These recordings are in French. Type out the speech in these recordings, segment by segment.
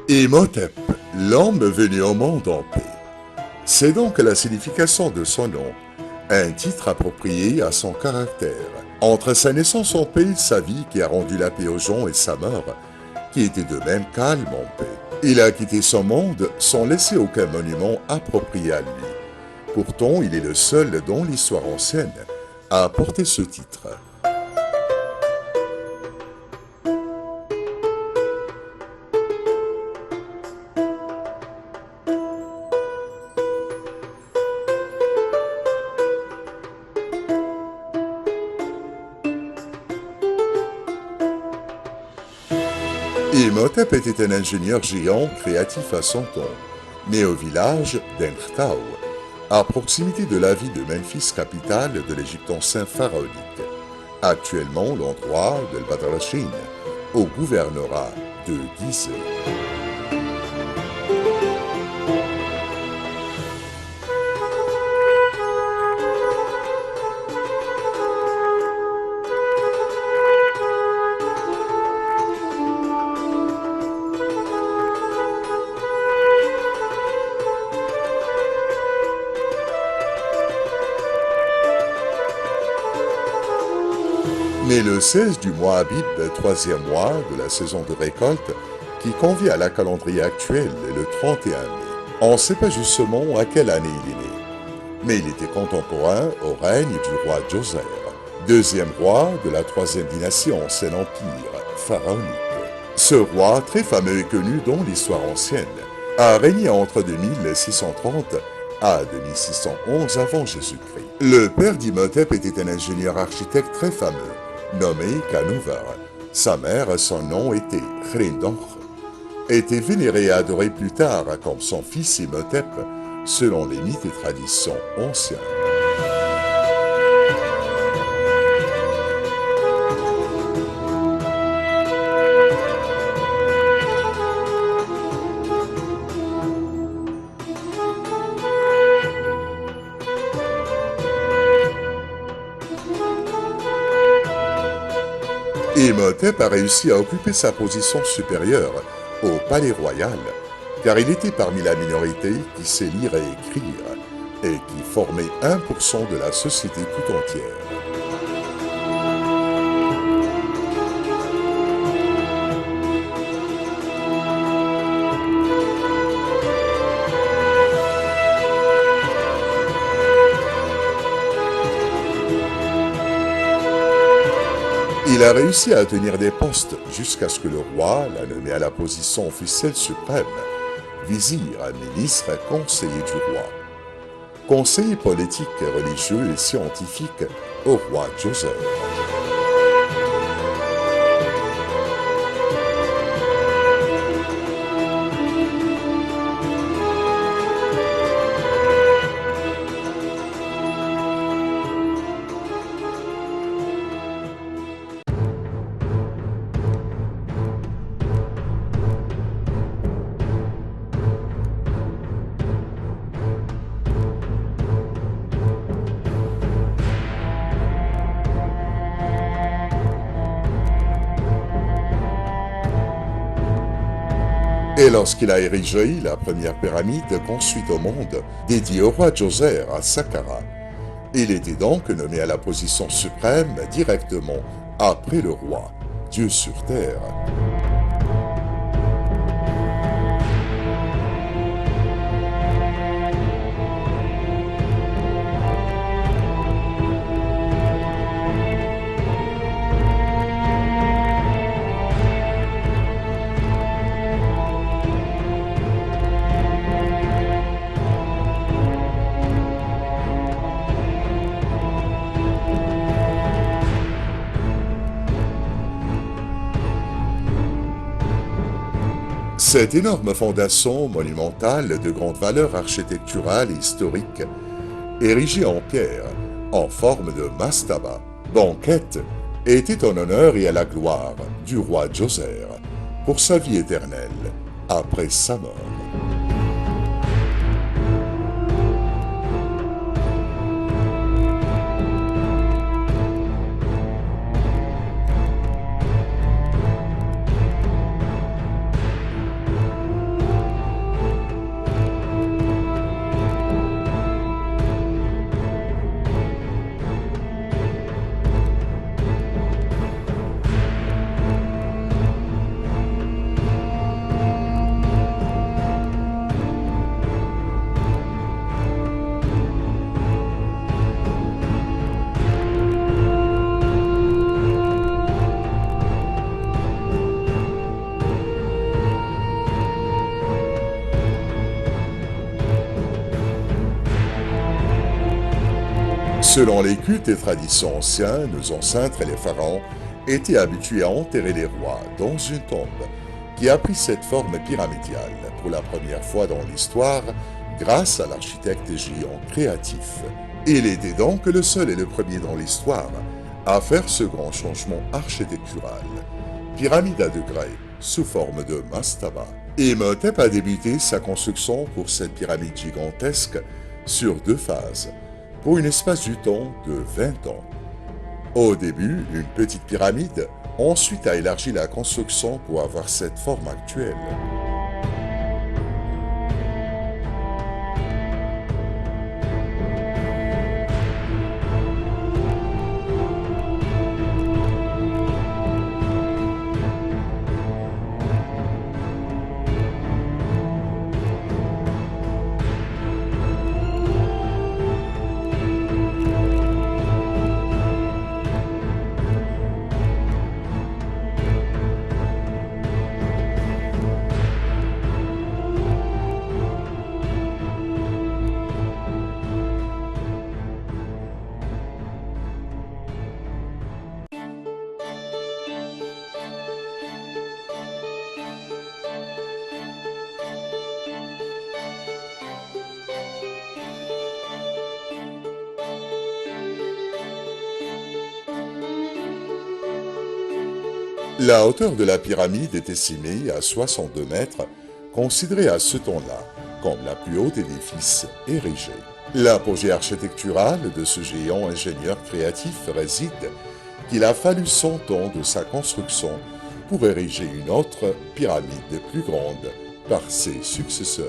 Imhotep, l'homme venu au monde en paix. C'est donc la signification de son nom, un titre approprié à son caractère. Entre sa naissance en paix, sa vie qui a rendu la paix aux gens et sa mort, qui était de même calme en paix. Il a quitté son monde sans laisser aucun monument approprié à lui. Pourtant, il est le seul dans l'histoire ancienne à porter ce titre. Imhotep était un ingénieur géant créatif à son temps, né au village d'Enchtau, à proximité de la ville de Memphis, capitale de l'Égypte ancien pharaonique. Actuellement l'endroit d'El Badrachine, au gouvernorat de Gizeh. Né le 16 du mois Abib, troisième mois de la saison de récolte, qui convient à la calendrier actuelle le 31 mai. On ne sait pas justement à quelle année il est né, mais il était contemporain au règne du roi Djoser, deuxième roi de la troisième dynastie ancien empire pharaonique. Ce roi, très fameux et connu dans l'histoire ancienne, a régné entre 2630 à 2611 avant Jésus-Christ. Le père d'Imhotep était un ingénieur architecte très fameux, nommé Kanuvar. Sa mère, son nom était Hrindonch, était vénéré et adoré plus tard comme son fils Imhotep, selon les mythes et traditions anciens. Imhotep a réussi à occuper sa position supérieure au palais royal, car il était parmi la minorité qui sait lire et écrire, et qui formait 1% de la société tout entière. Il a réussi à tenir des postes jusqu'à ce que le roi l'a nommé à la position officielle suprême, vizir, ministre, conseiller du roi. Conseiller politique, religieux et scientifique au roi Djoser. Et lorsqu'il a érigé la première pyramide construite au monde, dédiée au roi Djoser à Saqqara, il était donc nommé à la position suprême directement après le roi, Dieu sur terre. Cette énorme fondation monumentale de grande valeur architecturale et historique, érigée en pierre, en forme de mastaba, banquette, était en honneur et à la gloire du roi Djoser pour sa vie éternelle après sa mort. Selon les cultes et traditions anciens, nos ancêtres et les pharaons étaient habitués à enterrer les rois dans une tombe qui a pris cette forme pyramidale pour la première fois dans l'histoire grâce à l'architecte géant créatif. Il était donc le seul et le premier dans l'histoire à faire ce grand changement architectural. Pyramide à degrés sous forme de mastaba. Imhotep a débuté sa construction pour cette pyramide gigantesque sur 2 phases, pour un espace du temps de 20 ans. Au début, une petite pyramide, ensuite a élargi la construction pour avoir cette forme actuelle. La hauteur de la pyramide est estimée à 62 mètres, considérée à ce temps-là comme la plus haute édifice érigé. L'apogée architecturale de ce géant ingénieur créatif réside qu'il a fallu 100 ans de sa construction pour ériger une autre pyramide plus grande par ses successeurs.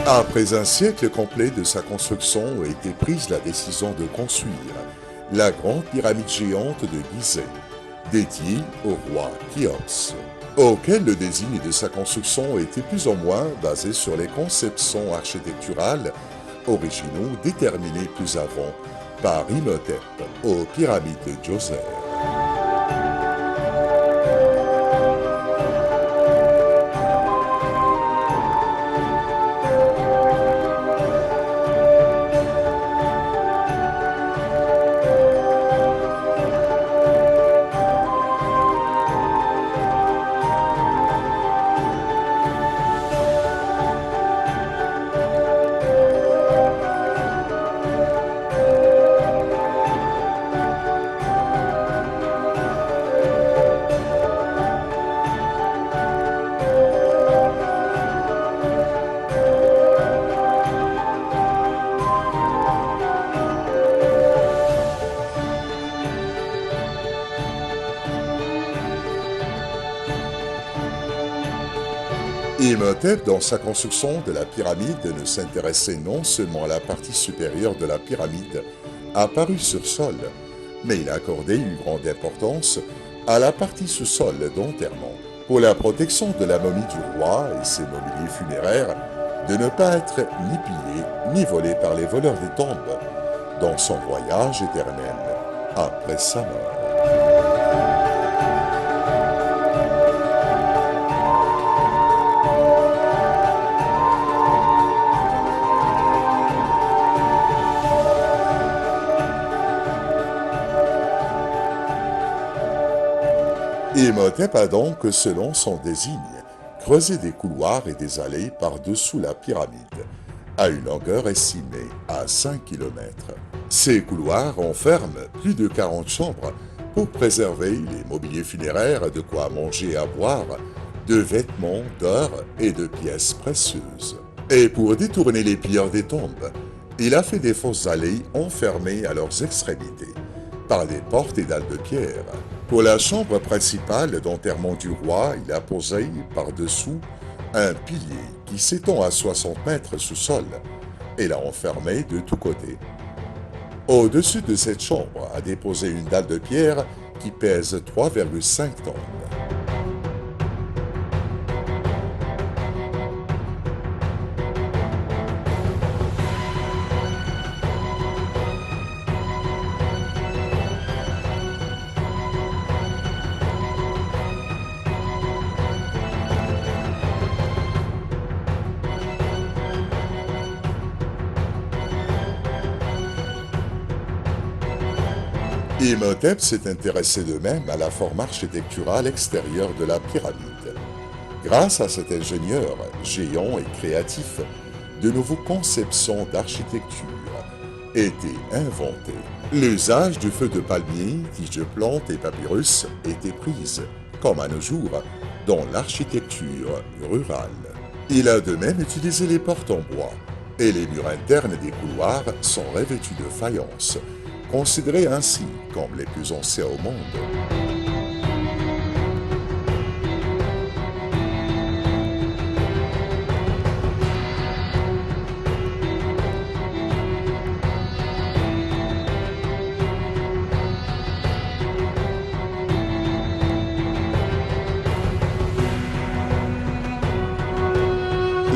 Après un siècle complet de sa construction a été prise la décision de construire la grande pyramide géante de Gizeh, dédiée au roi Khéops, auquel le désigne de sa construction était plus ou moins basé sur les conceptions architecturales originaux déterminés plus avant par Imhotep aux pyramides de Djoser. Imhotep, dans sa construction de la pyramide, ne s'intéressait non seulement à la partie supérieure de la pyramide, apparue sur sol, mais il accordait une grande importance à la partie sous-sol d'enterrement, pour la protection de la momie du roi et ses mobiliers funéraires, de ne pas être ni pillés ni volés par les voleurs des tombes, dans son voyage éternel après sa mort. Imhotep a donc, selon son désigne, creusé des couloirs et des allées par-dessous la pyramide, à une longueur estimée à 5 km. Ces couloirs enferment plus de 40 chambres pour préserver les mobiliers funéraires, de quoi manger et à boire, de vêtements, d'or et de pièces précieuses. Et pour détourner les pilleurs des tombes, il a fait des fosses allées enfermées à leurs extrémités par des portes et dalles de pierre. Pour la chambre principale d'enterrement du roi, il a posé par-dessous un pilier qui s'étend à 60 mètres sous sol et l'a enfermé de tous côtés. Au-dessus de cette chambre a déposé une dalle de pierre qui pèse 3,5 tonnes. Imhotep s'est intéressé de même à la forme architecturale extérieure de la pyramide. Grâce à cet ingénieur géant et créatif, de nouvelles conceptions d'architecture étaient inventées. L'usage du feu de palmier, tiges de plantes et papyrus était prise, comme à nos jours, dans l'architecture rurale. Il a de même utilisé les portes en bois, et les murs internes des couloirs sont revêtus de faïence, considérés ainsi comme les plus anciens au monde.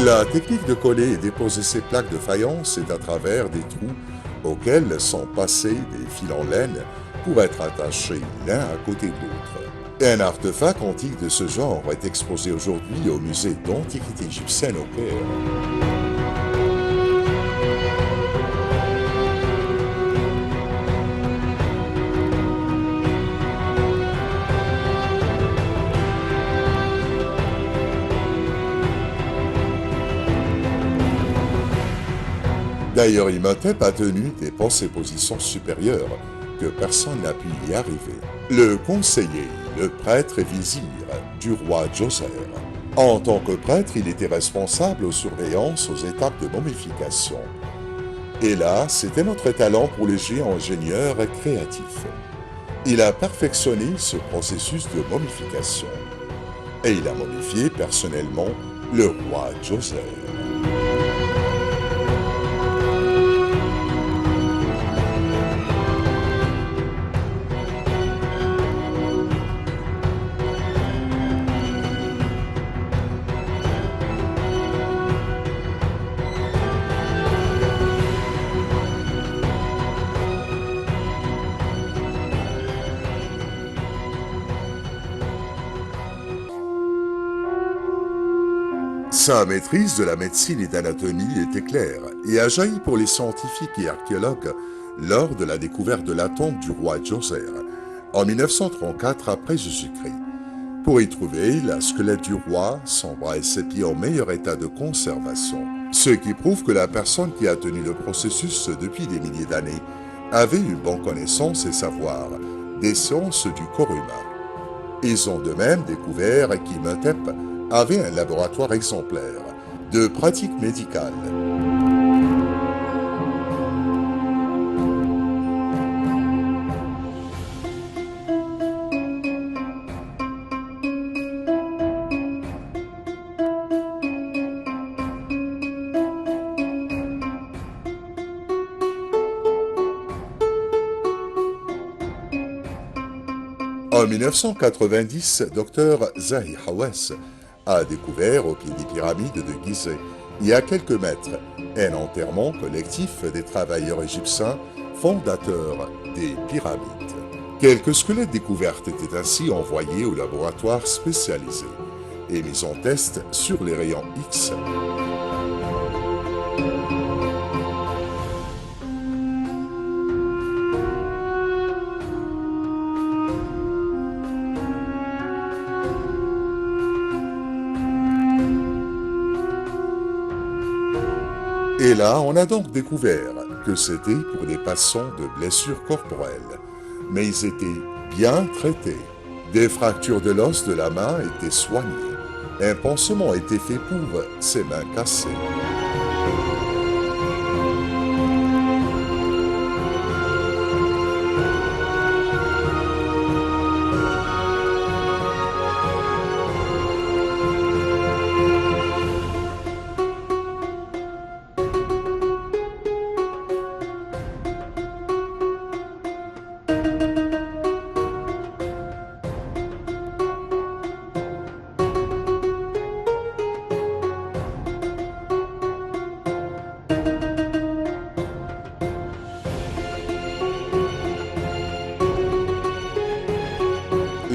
La technique de coller et déposer ces plaques de faïence est à travers des trous auxquels sont passés des fils en laine pour être attachés l'un à côté de l'autre. Un artefact antique de ce genre est exposé aujourd'hui au musée d'antiquité égyptienne au Caire. D'ailleurs, Imhotep a tenu des postes et positions supérieures que personne n'a pu y arriver. Le conseiller, le prêtre et vizir du roi Djoser. En tant que prêtre, il était responsable aux surveillances aux étapes de momification. Et là, c'était notre talent pour le géant ingénieur créatif. Il a perfectionné ce processus de momification. Et il a momifié personnellement le roi Djoser. Sa maîtrise de la médecine et d'anatomie était claire et a jailli pour les scientifiques et archéologues lors de la découverte de la tombe du roi Djoser en 1934 après Jésus-Christ. Pour y trouver la squelette du roi, son bras et ses pieds en meilleur état de conservation, ce qui prouve que la personne qui a tenu le processus depuis des milliers d'années avait une bonne connaissance et savoir des sciences du corps humain. Ils ont de même découvert qu'Imhotep avait un laboratoire exemplaire de pratiques médicales. En 1990, Dr Zahi Hawass a découvert au pied des pyramides de Gizeh, il y a quelques mètres, un enterrement collectif des travailleurs égyptiens fondateurs des pyramides. Quelques squelettes découverts étaient ainsi envoyés au laboratoire spécialisé et mis en test sur les rayons X. Et là, on a donc découvert que c'était pour des patients de blessures corporelles, mais ils étaient bien traités. Des fractures de l'os de la main étaient soignées. Un pansement a été fait pour ces mains cassées.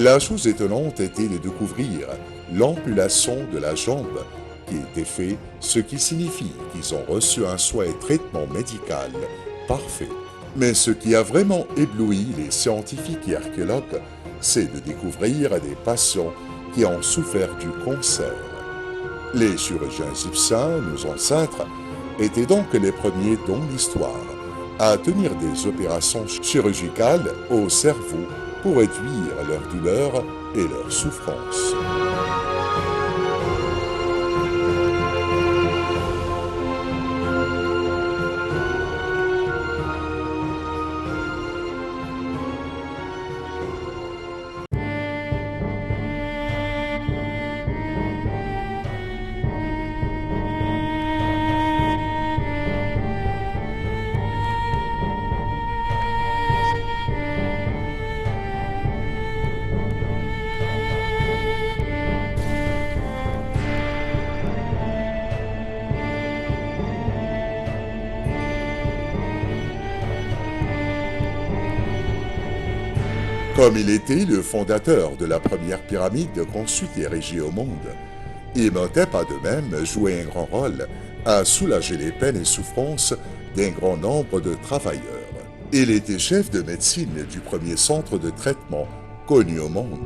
La chose étonnante était de découvrir l'ampulation de la jambe qui était faite, ce qui signifie qu'ils ont reçu un soin et traitement médical parfait. Mais ce qui a vraiment ébloui les scientifiques et archéologues, c'est de découvrir des patients qui ont souffert du cancer. Les chirurgiens égyptiens, nos ancêtres, étaient donc les premiers dans l'histoire à tenir des opérations chirurgicales au cerveau pour réduire leur douleur et leur souffrance. Comme il était le fondateur de la première pyramide construite et régie au monde, Imhotep a de même joué un grand rôle à soulager les peines et souffrances d'un grand nombre de travailleurs. Il était chef de médecine du premier centre de traitement connu au monde.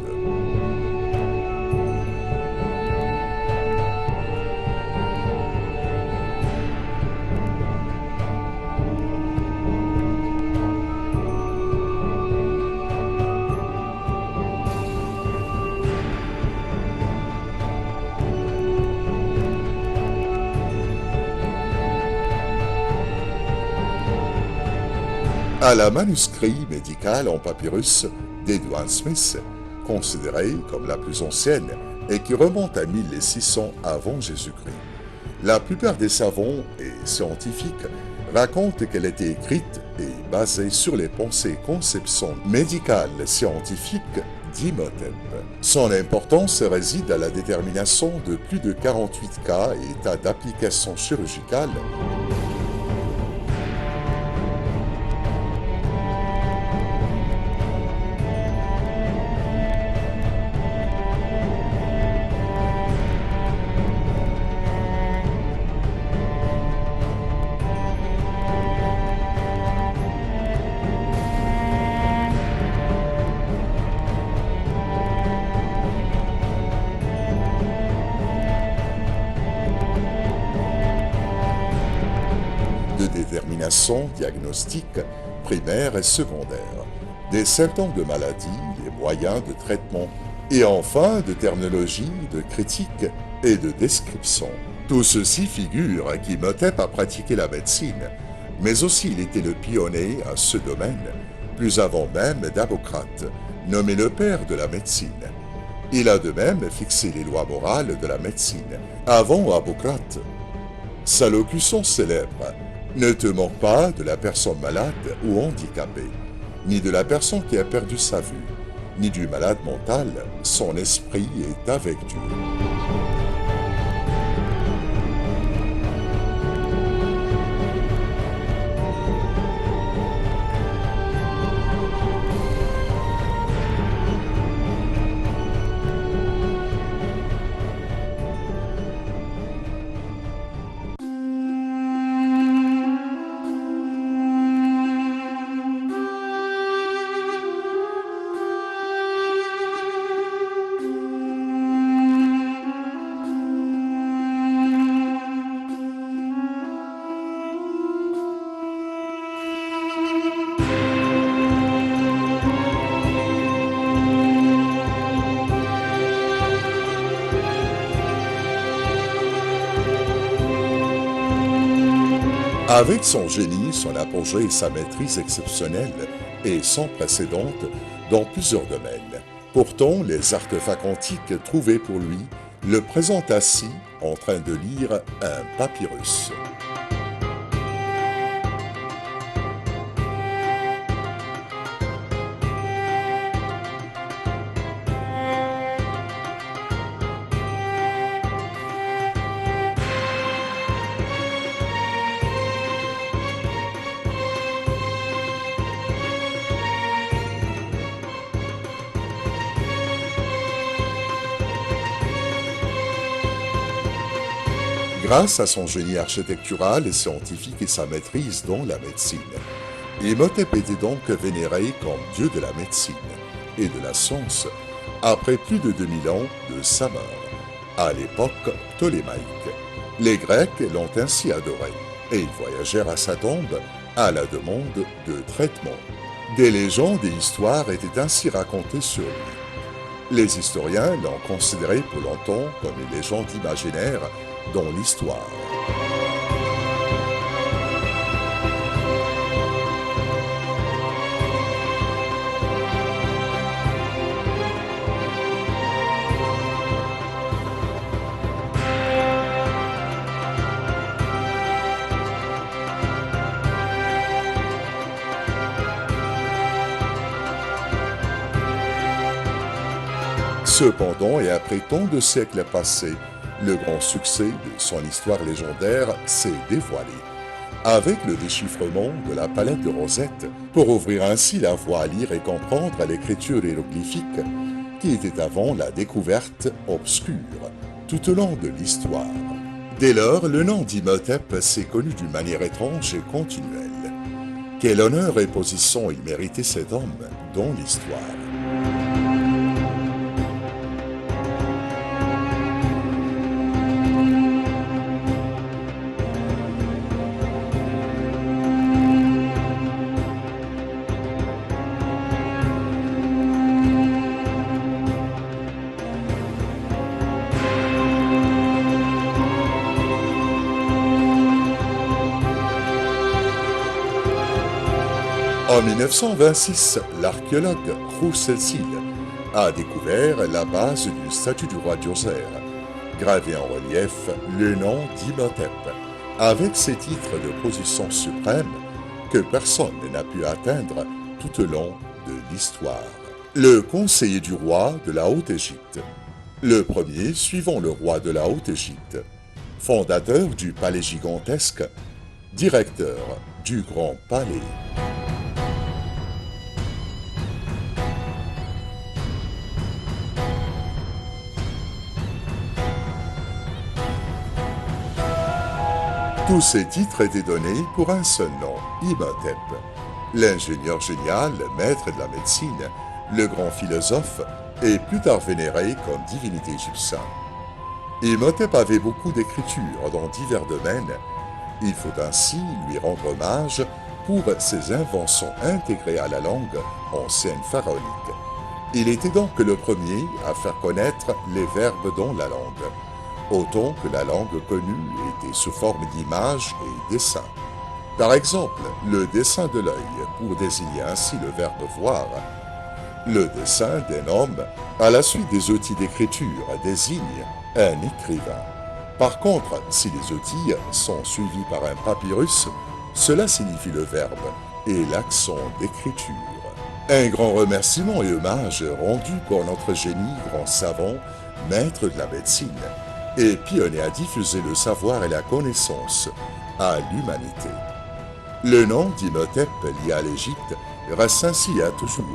À la manuscrit médical en papyrus d'Edwin Smith, considérée comme la plus ancienne et qui remonte à 1600 avant Jésus-Christ. La plupart des savants et scientifiques racontent qu'elle était écrite et basée sur les pensées et conceptions médicales scientifiques d'Imhotep. Son importance réside à la détermination de plus de 48 cas et états d'application chirurgicale de détermination diagnostique primaire et secondaire, des symptômes de maladie, les moyens de traitement, et enfin de terminologie, de critique et de description. Tout ceci figure qu'Imhotep a pratiqué la médecine, mais aussi il était le pionnier à ce domaine, plus avant même d'Hippocrate, nommé le père de la médecine. Il a de même fixé les lois morales de la médecine, avant Hippocrate. Sa locution célèbre « Ne te moque pas de la personne malade ou handicapée, ni de la personne qui a perdu sa vue, ni du malade mental, son esprit est avec Dieu. » Avec son génie, son apogée et sa maîtrise exceptionnelle et sans précédent dans plusieurs domaines. Pourtant, les artefacts antiques trouvés pour lui le présentent assis en train de lire un papyrus. Grâce à son génie architectural et scientifique et sa maîtrise dans la médecine, Imhotep était donc vénéré comme dieu de la médecine et de la science après plus de 2000 ans de sa mort, à l'époque ptolémaïque. Les Grecs l'ont ainsi adoré et ils voyagèrent à sa tombe à la demande de traitements. Des légendes et histoires étaient ainsi racontées sur lui. Les historiens l'ont considéré pour longtemps comme une légende imaginaire dans l'histoire. Cependant, et après tant de siècles passés, le grand succès de son histoire légendaire s'est dévoilé, avec le déchiffrement de la palette de Rosette, pour ouvrir ainsi la voie à lire et comprendre l'écriture hiéroglyphique qui était avant la découverte obscure, tout au long de l'histoire. Dès lors, le nom d'Imhotep s'est connu d'une manière étrange et continuelle. Quel honneur et position il méritait cet homme dans l'histoire. En 1926, l'archéologue Roussel-Sil a découvert la base d'une statue du roi Djoser, gravée en relief le nom d'Imhotep, avec ses titres de position suprême que personne n'a pu atteindre tout au long de l'histoire. Le conseiller du roi de la Haute-Égypte, le premier suivant le roi de la Haute-Égypte, fondateur du palais gigantesque, directeur du Grand Palais. Tous ces titres étaient donnés pour un seul nom, Imhotep. L'ingénieur génial, maître de la médecine, le grand philosophe, et plus tard vénéré comme divinité égyptienne. Imhotep avait beaucoup d'écritures dans divers domaines. Il faut ainsi lui rendre hommage pour ses inventions intégrées à la langue ancienne pharaonique. Il était donc le premier à faire connaître les verbes dans la langue, autant que la langue connue était sous forme d'images et dessins. Par exemple, le dessin de l'œil, pour désigner ainsi le verbe voir. Le dessin d'un homme, à la suite des outils d'écriture, désigne un écrivain. Par contre, si les outils sont suivis par un papyrus, cela signifie le verbe et l'accent d'écriture. Un grand remerciement et hommage rendu pour notre génie, grand savant, maître de la médecine, et pionnier à diffuser le savoir et la connaissance à l'humanité. Le nom d'Imhotep lié à l'Égypte reste ainsi à toujours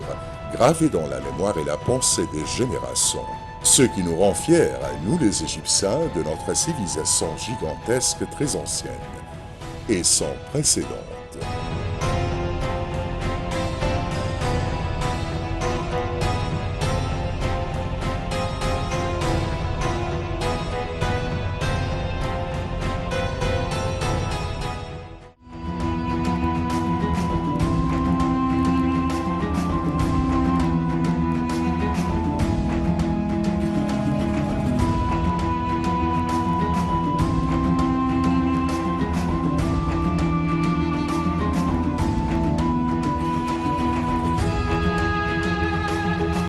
gravé dans la mémoire et la pensée des générations, ce qui nous rend fiers, nous les Égyptiens, de notre civilisation gigantesque très ancienne et sans précédente.